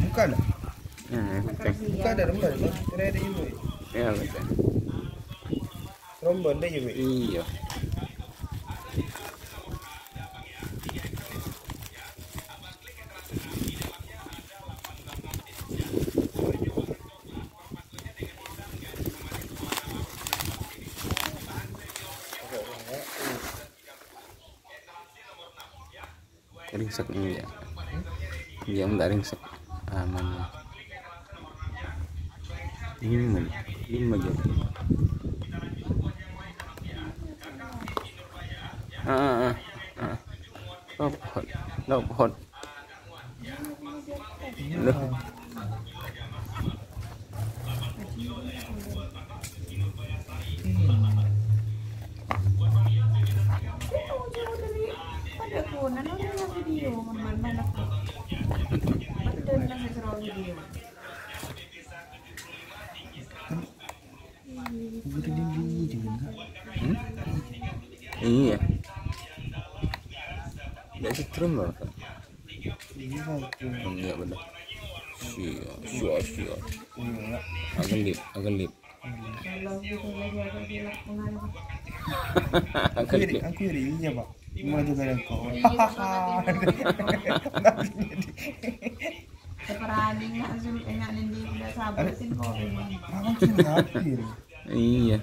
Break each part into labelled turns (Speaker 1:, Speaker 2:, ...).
Speaker 1: Buka lah.
Speaker 2: Cek.
Speaker 1: Buka ada remban tuh. Kira ada juga.
Speaker 2: Ya betul.
Speaker 1: Rombon deh juga.
Speaker 2: Iya. Ringsek ini ya. Dia enggak ringsek. Aman. Ini aja. Pohon. Loh. Iya. Nggak setrum loh. Enggak benar. Siap. Agelip.
Speaker 1: Aku irinya pak. Mau juga yang kau.
Speaker 3: Seperaning nggak sulit enak nanti tidak sabatin kau memang.
Speaker 2: Iya.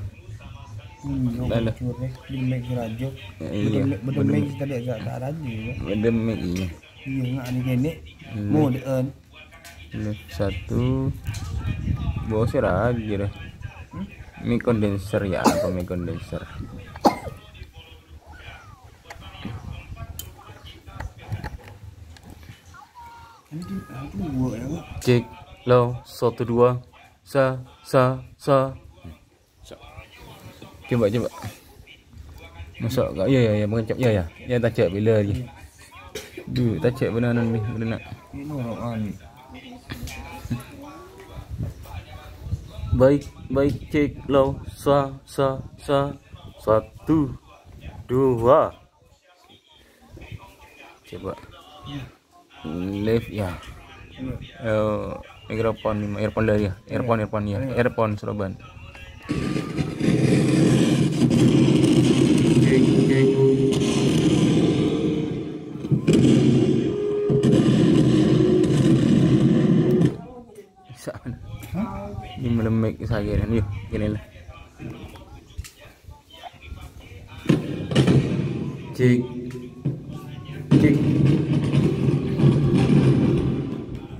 Speaker 1: Lalu demek rajo. Bedemek kita lihat tak rajo ya.
Speaker 2: Bedemek iya.
Speaker 1: Iya nggak ada nenek. Mau deen.
Speaker 2: Satu. Bawa serah aja. Mie kondenser ya, apa mie kondenser? Cek low 12 sa. Coba. Masuk kau ya mengencap ya tak cek bila lagi. Tak cek benar ni benar.
Speaker 1: Ini orang ni.
Speaker 2: Baik cek low sa 1 2. Coba left ya. Earphone dari ya. Earphone Suraban. Cek. Saan? Ini melemek saya kan. Yuk, gini lah. Cek.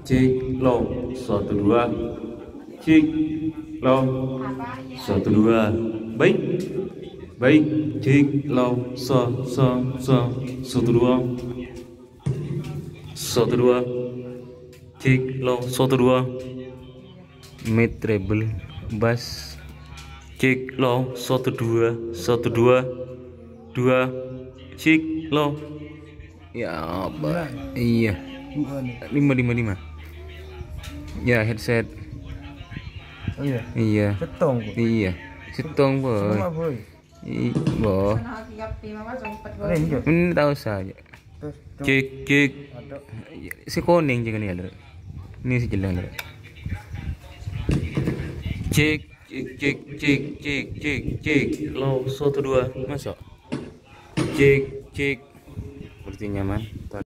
Speaker 2: Cek low 1 2. Cek low 1 2. Baik cek low sa 1 2. Cek low 1 2. Mid treble bass. Cek low 1 2. Cek low. Ya apa? Iya. 5. Ya headset.
Speaker 1: Oh iya.
Speaker 2: Iya.
Speaker 1: Setong.
Speaker 2: Iya. Setong boy.
Speaker 1: Semua boy.
Speaker 2: Boh. Ini tahu saja. Cek. Si kuning jangan ni ada. Ini si jelang ada. Cek. Low 1 2 masuk. Cek. Berarti nyaman.